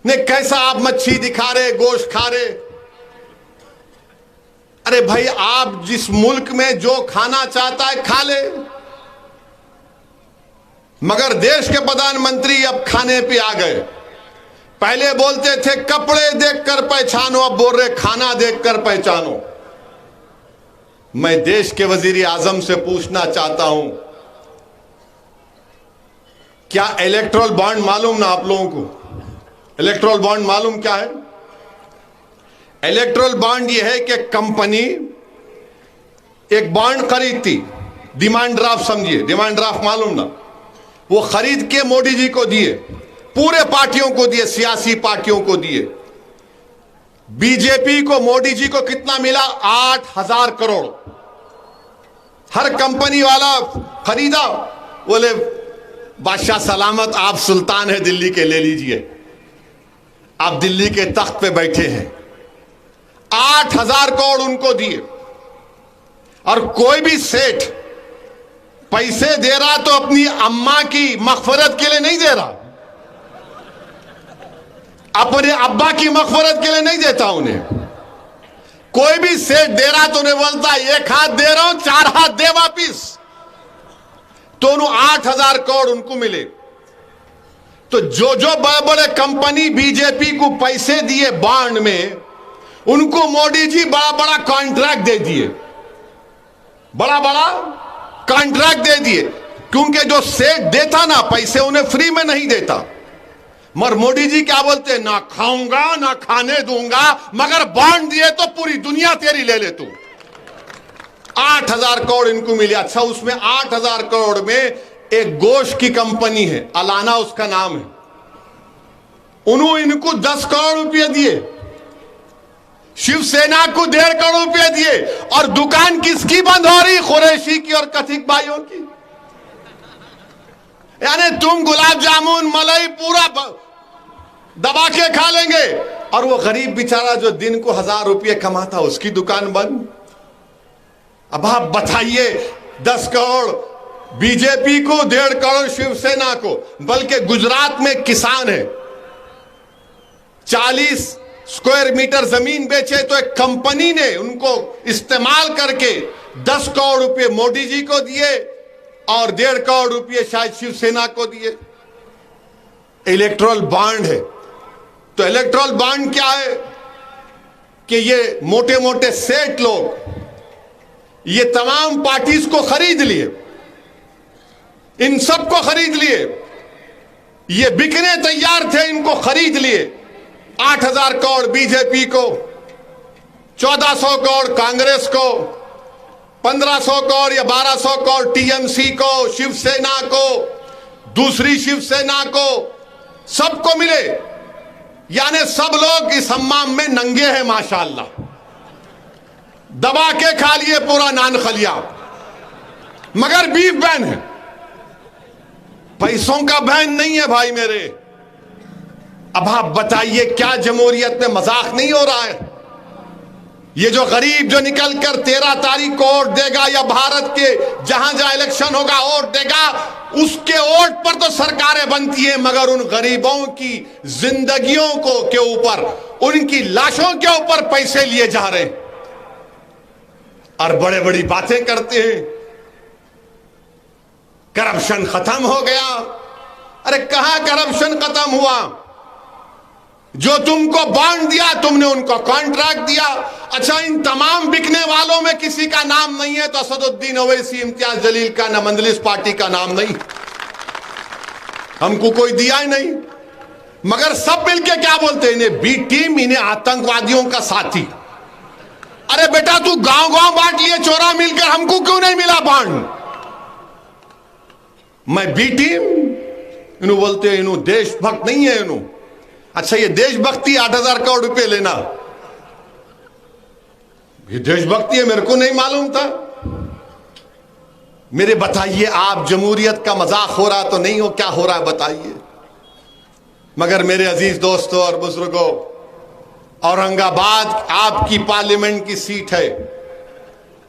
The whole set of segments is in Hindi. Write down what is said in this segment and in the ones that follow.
ने कैसा आप मच्छी दिखा रहे, गोश्त खा रहे। अरे भाई, आप जिस मुल्क में जो खाना चाहता है खा ले, मगर देश के प्रधानमंत्री अब खाने पे आ गए। पहले बोलते थे कपड़े देखकर पहचानो, अब बोल रहे खाना देखकर पहचानो। मैं देश के वजीर आजम से पूछना चाहता हूं, क्या इलेक्टोरल बॉन्ड मालूम ना आप लोगों को? इलेक्टोरल बॉन्ड मालूम क्या है? इलेक्टोरल बॉन्ड यह है कि कंपनी एक बॉन्ड खरीदती, डिमांड ड्राफ्ट समझिए, डिमांड ड्राफ्ट मालूम ना, वो खरीद के मोदी जी को दिए, पूरे पार्टियों को दिए, सियासी पार्टियों को दिए। बीजेपी को मोदी जी को कितना मिला? 8,000 करोड़। हर कंपनी वाला खरीदा, बोले बादशाह सलामत, आप सुल्तान है दिल्ली के, ले लीजिए, आप दिल्ली के तख्त पे बैठे हैं। 8,000 करोड़ उनको दिए। और कोई भी सेठ पैसे दे रहा तो अपनी अम्मा की मगफरत के लिए नहीं दे रहा, अपने अब्बा की मगफरत के लिए नहीं देता उन्हें। कोई भी सेठ दे रहा तो उन्हें बोलता एक हाथ दे रहा हूं, 4 हाथ दे वापिस। तो उन्हें 8,000 करोड़ उनको मिले। तो जो जो बड़े बड़े कंपनी बीजेपी को पैसे दिए बॉन्ड में, उनको मोदी जी बड़ा बड़ा कॉन्ट्रैक्ट दे दिए, बड़ा बड़ा कॉन्ट्रैक्ट दे दिए। क्योंकि जो सेठ देता ना पैसे, उन्हें फ्री में नहीं देता। मगर मोदी जी क्या बोलते, ना खाऊंगा ना खाने दूंगा, मगर बॉन्ड दिए तो पूरी दुनिया तेरी ले ले तू। 8,000 करोड़ इनको मिले। अच्छा, उसमें 8,000 करोड़ में एक गोश्त की कंपनी है, अलाना उसका नाम है, उन्होंने इनको 10 करोड़ रुपए दिए, शिवसेना को 1.5 करोड़ रुपए दिए। और दुकान किसकी बंद हो रही? कुरैशी की और कथिक भाइयों की। यानी तुम गुलाब जामुन मलाई पूरा दबा के खा लेंगे, और वो गरीब बेचारा जो दिन को 1,000 रुपये कमाता, उसकी दुकान बंद। अब आप बताइए, 10 करोड़ बीजेपी को, 1.5 करोड़ शिवसेना को। बल्कि गुजरात में किसान है, 40 स्क्वायर मीटर जमीन बेचे तो एक कंपनी ने उनको इस्तेमाल करके 10 करोड़ रुपए मोदी जी को दिए और 1.5 करोड़ रुपए शायद शिवसेना को दिए। इलेक्टोरल बॉन्ड है। तो इलेक्टोरल बॉन्ड क्या है कि ये मोटे मोटे सेठ लोग ये तमाम पार्टीज को खरीद लिए, इन सबको खरीद लिए, ये बिकने तैयार थे, इनको खरीद लिए। 8,000 करोड़ बीजेपी को, 1,400 करोड़ कांग्रेस को, 1,500 करोड़ या 1,200 करोड़ टीएमसी को, शिवसेना को, दूसरी शिवसेना को, सबको मिले। यानी सब लोग इस हम्माम में नंगे हैं माशाअल्लाह, दबा के खा लिए पूरा नान खलिया, मगर बीफ बैन है, पैसों का बैन नहीं है भाई मेरे। अब आप बताइए, क्या जमहूरियत में मजाक नहीं हो रहा है? ये जो गरीब जो निकल कर 13 तारीख को वोट देगा, या भारत के जहां जहां इलेक्शन होगा वोट देगा, उसके वोट पर तो सरकारें बनती हैं, मगर उन गरीबों की जिंदगियों को के ऊपर, उनकी लाशों के ऊपर पैसे लिए जा रहे हैं और बड़े बड़ी बातें करते हैं, करप्शन खत्म हो गया। अरे कहां करप्शन खत्म हुआ? जो तुमको बॉन्ड दिया, तुमने उनको कॉन्ट्रैक्ट दिया। अच्छा, इन तमाम बिकने वालों में किसी का नाम नहीं है तो असदुद्दीन ओवैसी, इम्तियाज जलील का, न मंजलिस पार्टी का नाम नहीं, हमको कोई दिया ही नहीं। मगर सब मिलके क्या बोलते हैं, इन्हें बी टीम, इन्हें आतंकवादियों का साथी। अरे बेटा, तू गांव गांव बांट लिए चोरा मिलकर, हमको क्यों नहीं मिला बॉन्ड? मैं बी टीम, इन्हों बोलते हैं इन्हों देशभक्त नहीं है इन्हों। अच्छा, ये देशभक्ति 8,000 करोड़ रुपए लेना, ये देशभक्ति है? मेरे को नहीं मालूम था। मेरे बताइए, आप जमहूरियत का मजाक हो रहा तो नहीं हो, क्या हो रहा है बताइए। मगर मेरे अजीज दोस्तों और बुजुर्गों, औरंगाबाद आपकी पार्लियामेंट की सीट है।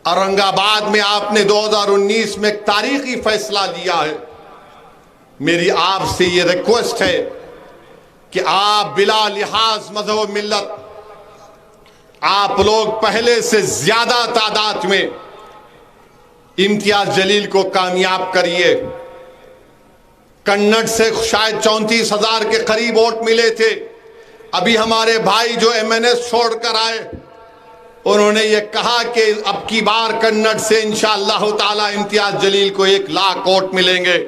औरंगाबाद में आपने 2019 में एक तारीखी फैसला लिया है। मेरी आपसे ये रिक्वेस्ट है कि आप बिला लिहाज मजहब मिल्लत आप लोग पहले से ज्यादा तादाद में इम्तियाज जलील को कामयाब करिए। कन्नड़ से शायद 34,000 के करीब वोट मिले थे। अभी हमारे भाई जो MNS छोड़कर आए उन्होंने ये कहा कि अब की बार कन्नड़ से इंशाअल्लाह ताला इम्तियाज जलील को 1 लाख वोट मिलेंगे।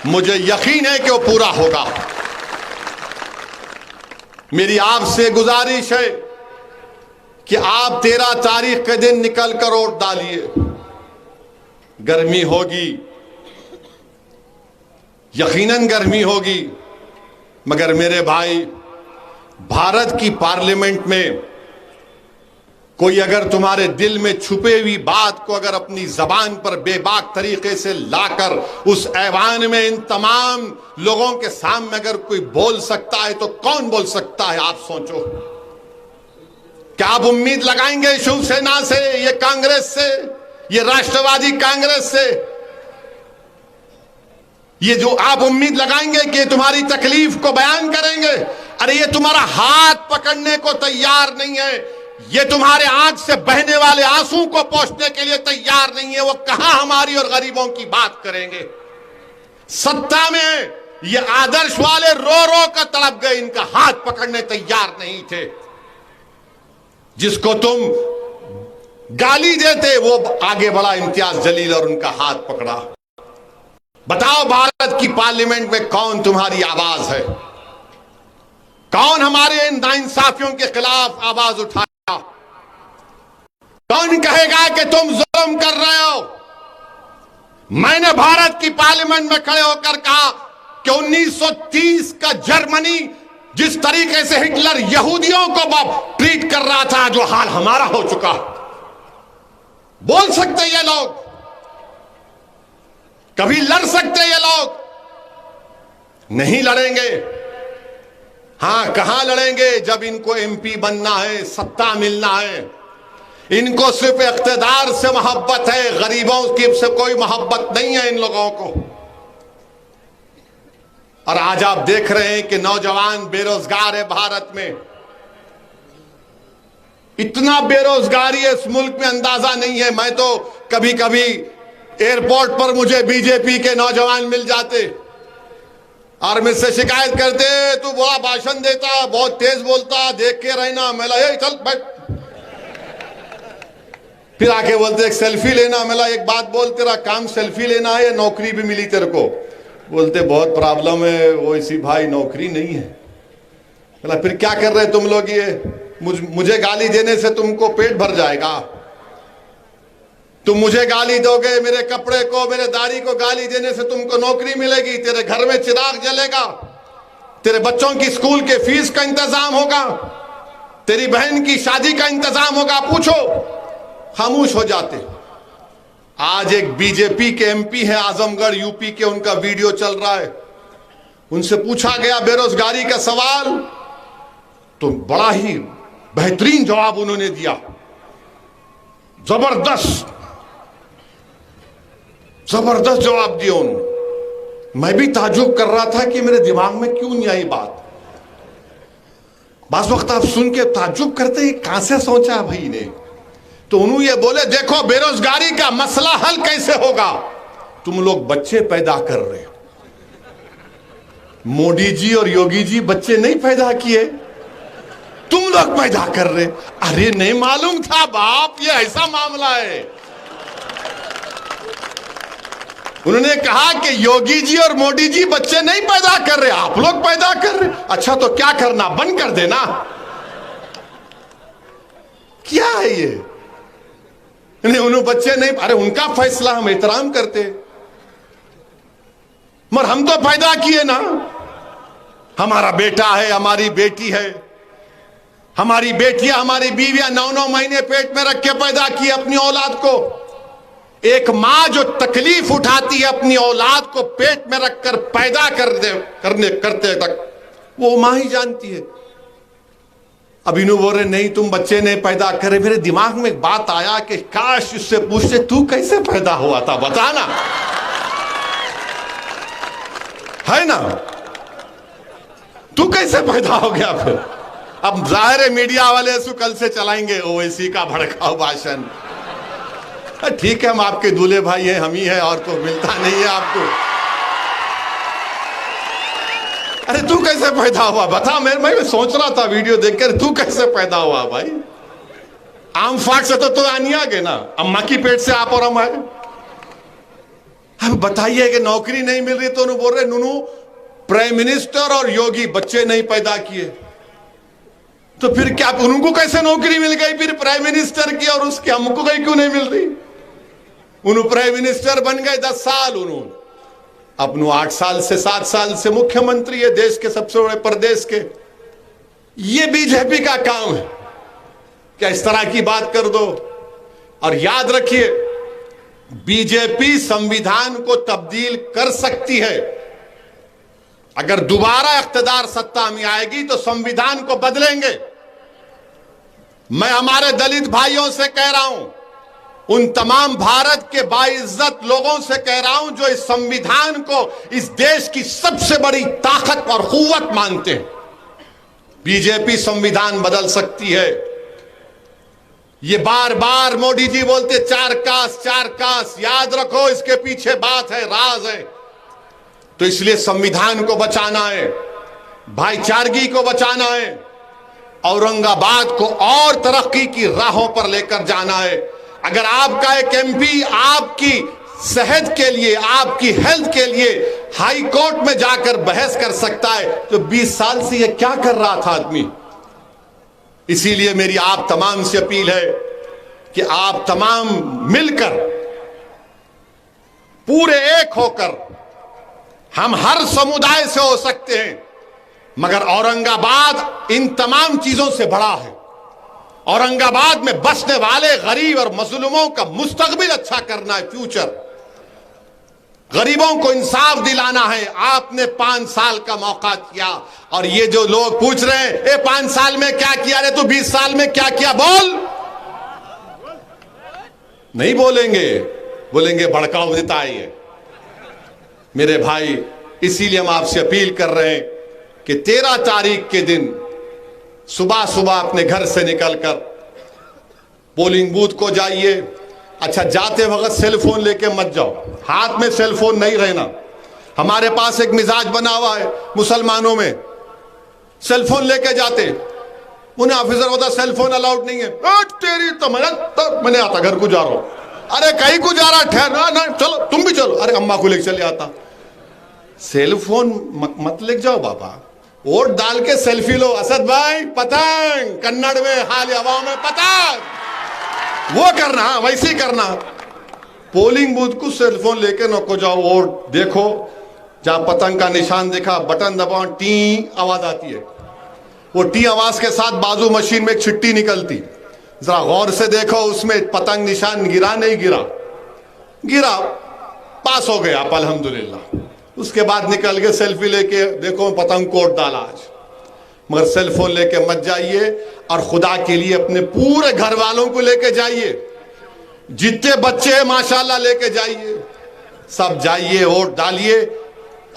मुझे यकीन है कि वो पूरा होगा। मेरी आपसे गुजारिश है कि आप 13 तारीख के दिन निकल कर वोट डालिए। गर्मी होगी, यकीनन गर्मी होगी, मगर मेरे भाई भारत की पार्लियामेंट में कोई अगर तुम्हारे दिल में छुपे हुई बात को अगर अपनी जबान पर बेबाक तरीके से लाकर उस ऐवान में इन तमाम लोगों के सामने अगर कोई बोल सकता है तो कौन बोल सकता है? आप सोचो। क्या आप उम्मीद लगाएंगे शिवसेना से, ये कांग्रेस से, ये राष्ट्रवादी कांग्रेस से? ये जो आप उम्मीद लगाएंगे कि तुम्हारी तकलीफ को बयान करेंगे? अरे ये तुम्हारा हाथ पकड़ने को तैयार नहीं है, ये तुम्हारे आंख से बहने वाले आंसू को पोंछने के लिए तैयार नहीं है। वो कहां हमारी और गरीबों की बात करेंगे? सत्ता में ये आदर्श वाले रो रो कर तड़प गए, इनका हाथ पकड़ने तैयार नहीं थे। जिसको तुम गाली देते वो आगे बढ़ा इम्तियाज जलील और उनका हाथ पकड़ा। बताओ भारत की पार्लियामेंट में कौन तुम्हारी आवाज है? कौन हमारे इन नाइंसाफियों के खिलाफ आवाज उठाएगा? कौन कहेगा कि तुम जुल्म कर रहे हो? मैंने भारत की पार्लियामेंट में खड़े होकर कहा कि 1930 का जर्मनी जिस तरीके से हिटलर यहूदियों को ट्रीट कर रहा था, जो हाल हमारा हो चुका। बोल सकते ये लोग? कभी लड़ सकते ये लोग? नहीं लड़ेंगे। हां, कहां लड़ेंगे? जब इनको MP बनना है, सत्ता मिलना है। इनको सिर्फ इख्तिदार से मोहब्बत है, गरीबों की से कोई मोहब्बत नहीं है इन लोगों को। और आज आप देख रहे हैं कि नौजवान बेरोजगार है भारत में। इतना बेरोजगारी है इस मुल्क में, अंदाजा नहीं है। मैं तो कभी कभी एयरपोर्ट पर मुझे बीजेपी के नौजवान मिल जाते और मुझसे शिकायत करते, तू बड़ा भाषण देता, बहुत तेज बोलता, देख के रहना। मैं चल बैठ। फिर आके बोलते एक सेल्फी लेना। मैं एक बात बोल, तेरा काम सेल्फी लेना है या नौकरी भी मिली तेरे को? बोलते बहुत प्रॉब्लम है, वो इसी भाई नौकरी नहीं है। बोला फिर क्या कर रहे तुम लोग? ये मुझे गाली देने से तुमको पेट भर जाएगा? तुम मुझे गाली दोगे, मेरे कपड़े को, मेरे दाढ़ी को गाली देने से तुमको नौकरी मिलेगी? तेरे घर में चिराग जलेगा? तेरे बच्चों की स्कूल के फीस का इंतजाम होगा? तेरी बहन की शादी का इंतजाम होगा? पूछो। खामोश हो जाते। आज एक बीजेपी के MP है आजमगढ़ UP के, उनका वीडियो चल रहा है। उनसे पूछा गया बेरोजगारी का सवाल, तो बड़ा ही बेहतरीन जवाब उन्होंने दिया। जबरदस्त जवाब दिया उन्होंने। मैं भी ताज्जुब कर रहा था कि मेरे दिमाग में क्यों नहीं आई बात। बास वक्त आप सुन के ताज्जुब करते हैं, कहां से सोचा भाई ने? तो उन्होंने ये बोले, देखो बेरोजगारी का मसला हल कैसे होगा? तुम लोग बच्चे पैदा कर रहे हो। मोदी जी और योगी जी बच्चे नहीं पैदा किए, तुम लोग पैदा कर रहे। अरे नहीं मालूम था बाप, ये ऐसा मामला है। उन्होंने कहा कि योगी जी और मोदी जी बच्चे नहीं पैदा कर रहे, आप लोग पैदा कर रहे। अच्छा तो क्या करना, बंद कर देना? क्या है ये? नहीं, उन्होंने बच्चे नहीं, अरे उनका फैसला, हम एहतराम करते, मगर हम तो पैदा किए ना। हमारा बेटा है, हमारी बेटी है, हमारी बेटियां, हमारी बीवियां 9-9 महीने पेट में रख के पैदा की अपनी औलाद को। एक मां जो तकलीफ उठाती है अपनी औलाद को पेट में रखकर पैदा करते तक, वो मां ही जानती है। अब इन्हों बोल रहे नहीं तुम बच्चे नहीं पैदा करे। मेरे दिमाग में एक बात आया कि काश इससे पूछते तू कैसे पैदा हुआ था, बताना, है ना? तू कैसे पैदा हो गया फिर? अब जाहिर है मीडिया वाले ऐसे कल से चलाएंगे ओवैसी का भड़काऊ भाषण। ठीक है, हम आपके दूल्हे भाई हैं, हम ही हैं, और तो मिलता नहीं है आपको। अरे तू कैसे पैदा हुआ बता? मैं सोच रहा था वीडियो देखकर, तू कैसे पैदा हुआ भाई? आम फाट से तो आनी आ गए ना, अम्मा की पेट से आप और हम आए। अब बताइए कि नौकरी नहीं मिल रही तो उन्होंने बोल रहे नूनू प्राइम मिनिस्टर और योगी बच्चे नहीं पैदा किए, तो फिर क्या उनको कैसे नौकरी मिल गई फिर प्राइम मिनिस्टर की, और उसकी हमको कहीं क्यों नहीं मिल रही? उन्होंने प्राइम मिनिस्टर बन गए 10 साल, उन्होंने अपनों 8 साल से 7 साल से मुख्यमंत्री है देश के सबसे बड़े प्रदेश के। ये बीजेपी का काम है क्या इस तरह की बात कर दो? और याद रखिए, बीजेपी संविधान को तब्दील कर सकती है। अगर दोबारा इख्तिदार सत्ता में आएगी तो संविधान को बदलेंगे। मैं हमारे दलित भाइयों से कह रहा हूं, उन तमाम भारत के बाइज्जत लोगों से कह रहा हूं जो इस संविधान को इस देश की सबसे बड़ी ताकत और कुव्वत मानते हैं, बीजेपी संविधान बदल सकती है। ये बार बार मोदी जी बोलते 4 कास्ट, याद रखो इसके पीछे बात है, राज है। तो इसलिए संविधान को बचाना है, भाईचारगी को बचाना है, औरंगाबाद को और तरक्की की राहों पर लेकर जाना है। अगर आपका एक एमपी आपकी सेहत के लिए, आपकी हेल्थ के लिए हाई कोर्ट में जाकर बहस कर सकता है, तो 20 साल से ये क्या कर रहा था आदमी? इसीलिए मेरी आप तमाम से अपील है कि आप तमाम मिलकर, पूरे एक होकर, हम हर समुदाय से हो सकते हैं, मगर औरंगाबाद इन तमाम चीजों से बड़ा है। औरंगाबाद में बसने वाले गरीब और मजलूमों का मुस्तकबिल अच्छा करना है, फ्यूचर, गरीबों को इंसाफ दिलाना है। आपने 5 साल का मौका किया, और ये जो लोग पूछ रहे हैं ए 5 साल में क्या किया रे, तू 20 साल में क्या किया, बोल। नहीं बोलेंगे, बोलेंगे भड़काऊ नेता है मेरे भाई। इसीलिए हम आपसे अपील कर रहे हैं कि 13 तारीख के दिन सुबह सुबह अपने घर से निकलकर पोलिंग बूथ को जाइए। अच्छा, जाते वक्त सेल फोन लेके मत जाओ, हाथ में सेल फोन नहीं रहना। हमारे पास एक मिजाज बना हुआ है मुसलमानों में, सेल फोन लेके जाते, उन्हें ऑफिसर होता सेल फोन अलाउड नहीं है। तेरी तो मैंने आता घर को जा रहा हूं। अरे कहीं को जा रहा, ठहर ना, चलो तुम भी चलो। अरे अम्मा को लेके चले आता। सेल फोन मत लेके जाओ बाबा, वोट डाल के सेल्फी लो। असद भाई पतंग, कन्नड़ में हाल हवा में पतंग, वो करना, वैसे ही करना। पोलिंग बूथ को सेल फोन लेके नको जाओ, वोट देखो, जहां पतंग का निशान दिखा बटन दबाओ, टी आवाज आती है। वो टी आवाज के साथ बाजू मशीन में एक चिट्ठी निकलती, जरा गौर से देखो, उसमें पतंग निशान गिरा नहीं गिरा, गिरा, पास हो गया आप अल्हम्दुलिल्लाह। उसके बाद निकल के सेल्फी लेके देखो पतंग कोट डाला आज। मगर सेल फोन लेके मत जाइए, और खुदा के लिए अपने पूरे घर वालों को लेके जाइए, जितने बच्चे हैं माशाल्लाह लेके जाइए, सब जाइए, वोट डालिए,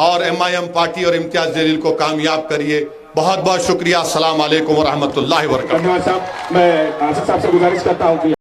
और MIM पार्टी और इम्तियाज जलील को कामयाब करिए। बहुत बहुत शुक्रिया। अस्सलाम वालेकुम व रहमतुल्लाहि व बरकातहू। धन्यवाद साहब। मैं आसिफ साहब से गुजारिश करता हूँ कि